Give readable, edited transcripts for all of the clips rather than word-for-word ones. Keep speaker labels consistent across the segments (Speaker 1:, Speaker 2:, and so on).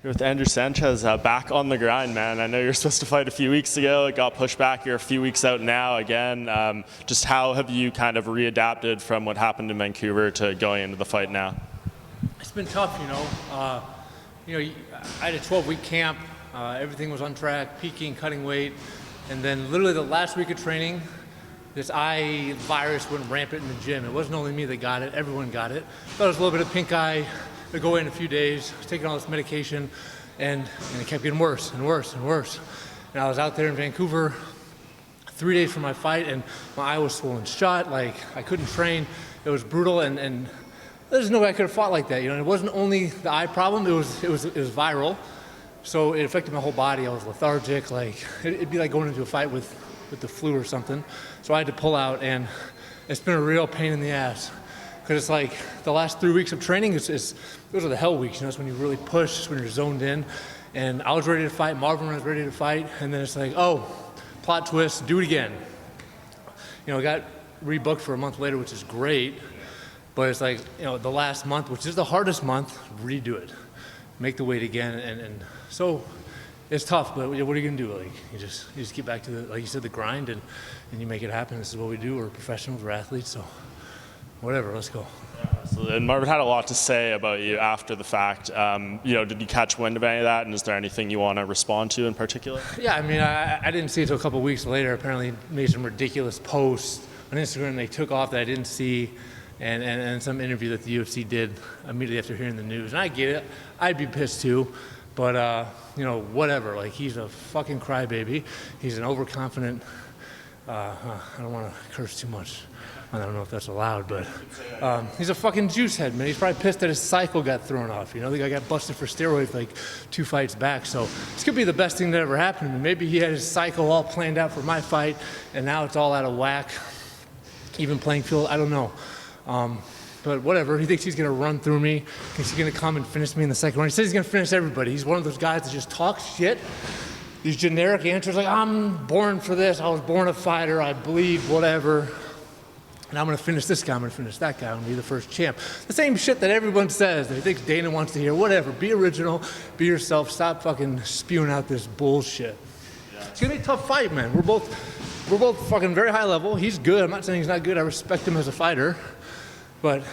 Speaker 1: With Andrew Sanchez back on the grind, man. I know you're supposed to fight a few weeks ago. It got pushed back. You're a few weeks out now again. Just how have you kind of readapted from what happened in Vancouver to going into the fight now?
Speaker 2: It's been tough, I had a 12-week camp. Everything was on track, peaking, cutting weight. And then literally the last week of training, this eye virus went rampant in the gym. It wasn't only me that got it. Everyone got it. Thought it was a little bit of pink eye. I'd go in a few days, I was taking all this medication, and it kept getting worse and worse and worse. And I was out there in Vancouver 3 days for my fight, and my eye was swollen shut. Like, I couldn't train. It was brutal, and there's no way I could have fought like that. And it wasn't only the eye problem; it was viral. So it affected my whole body. I was lethargic. Like, it'd be like going into a fight with the flu or something. So I had to pull out, and it's been a real pain in the ass. Because it's like the last 3 weeks of training, those are the hell weeks. It's when you really push, it's when you're zoned in. And I was ready to fight, Marvin was ready to fight, and then it's like, oh, plot twist, do it again. I got rebooked for a month later, which is great. But it's like, the last month, which is the hardest month, redo it. Make the weight again, and so it's tough, but what are you gonna do? Like, you just get back to like you said, the grind, and you make it happen. This is what we do. We're professionals, we're athletes, so whatever, let's go.
Speaker 1: Absolutely. And Marvin had a lot to say about you after the fact. Did you catch wind of any of that, and is there anything you want to respond to in particular?
Speaker 2: Yeah, I didn't see it until a couple of weeks later. Apparently made some ridiculous posts on Instagram they took off that I didn't see, and some interview that the UFC did immediately after hearing the news. And I get it. I'd be pissed too. But, whatever. Like, he's a fucking crybaby. He's an overconfident, I don't want to curse too much. I don't know if that's allowed, but he's a fucking juice head, man. He's probably pissed that his cycle got thrown off. The guy got busted for steroids like 2 fights back. So this could be the best thing that ever happened to me. Maybe he had his cycle all planned out for my fight, and now it's all out of whack. Even playing field, I don't know. But whatever, he thinks he's going to run through me. Thinks he's going to come and finish me in the second round. He says he's going to finish everybody. He's one of those guys that just talks shit. These generic answers like, I'm born for this. I was born a fighter. I believe whatever. And I'm going to finish this guy, I'm going to finish that guy, I'm going to be the first champ. The same shit that everyone says that he thinks Dana wants to hear. Whatever, be original, be yourself, stop fucking spewing out this bullshit. Yeah. It's going to be a tough fight, man. We're both fucking very high level. He's good, I'm not saying he's not good, I respect him as a fighter. But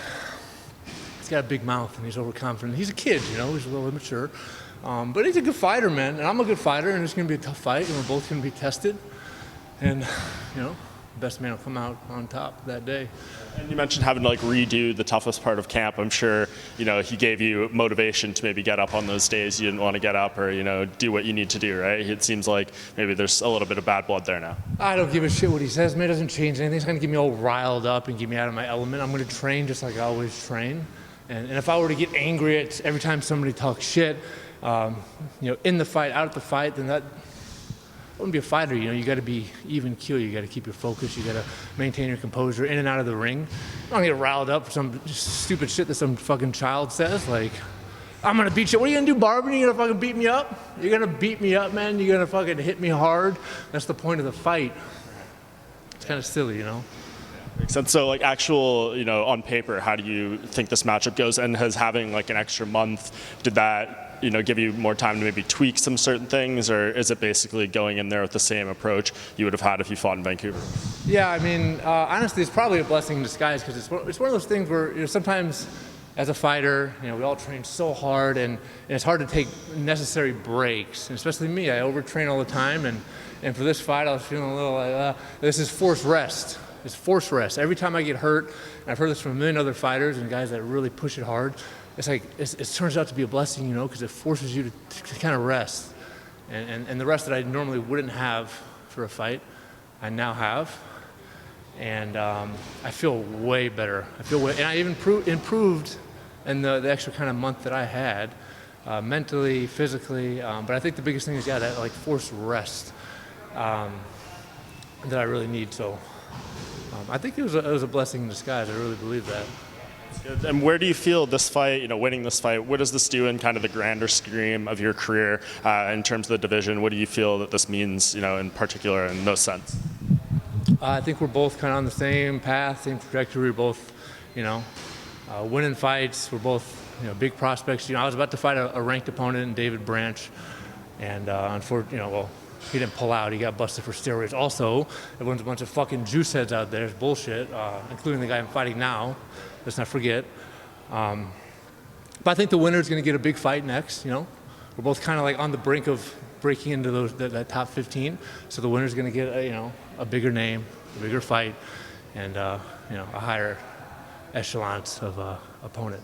Speaker 2: he's got a big mouth and he's overconfident. He's a kid, he's a little immature. But he's a good fighter, man, and I'm a good fighter, and it's going to be a tough fight, and we're both going to be tested. And, the best man will come out on top that day.
Speaker 1: And you mentioned having to redo the toughest part of camp. I'm sure he gave you motivation to maybe get up on those days you didn't want to get up, or do what you need to do, right? It seems like maybe there's a little bit of bad blood there now.
Speaker 2: I don't give a shit what he says, man. It doesn't change anything. It's going to get me all riled up and get me out of my element. I'm going to train just like I always train. And if I were to get angry at every time somebody talks shit, in the fight, out at the fight, then that wouldn't be a fighter. You got to be even keel. You got to keep your focus. You got to maintain your composure in and out of the ring. I don't get riled up for some stupid shit that some fucking child says. Like, I'm gonna beat you. What are you gonna do, Marvin? You gonna fucking beat me up? You're gonna beat me up, man. You're gonna fucking hit me hard. That's the point of the fight. It's kind of silly,
Speaker 1: Makes sense. So, actual, on paper, how do you think this matchup goes? And has having an extra month, did that give you more time to maybe tweak some certain things, or is it basically going in there with the same approach you would have had if you fought in Vancouver?
Speaker 2: Yeah, honestly, it's probably a blessing in disguise, because it's one of those things where sometimes as a fighter, we all train so hard, and it's hard to take necessary breaks, and especially me. I overtrain all the time, and for this fight, I was feeling a little like, this is forced rest. It's forced rest. Every time I get hurt, and I've heard this from a million other fighters and guys that really push it hard, it's like, it turns out to be a blessing, because it forces you to kind of rest. And the rest that I normally wouldn't have for a fight, I now have. And I feel way better. And I even improved in the extra kind of month that I had, mentally, physically. But I think the biggest thing is, that forced rest that I really need. So I think it was a blessing in disguise. I really believe that.
Speaker 1: And where do you feel this fight, winning this fight, what does this do in kind of the grander scheme of your career in terms of the division? What do you feel that this means, in particular in those sense?
Speaker 2: I think we're both kind of on the same path, same trajectory. We're both, winning fights. We're both big prospects. I was about to fight a ranked opponent in David Branch, and unfortunately, well, he didn't pull out. He got busted for steroids. Also, everyone's a bunch of fucking juice heads out there. It's bullshit, including the guy I'm fighting now. Let's not forget. But I think the winner is going to get a big fight next. We're both kind of like on the brink of breaking into that top 15. So the winner is going to get a bigger name, a bigger fight, and a higher echelons of opponent.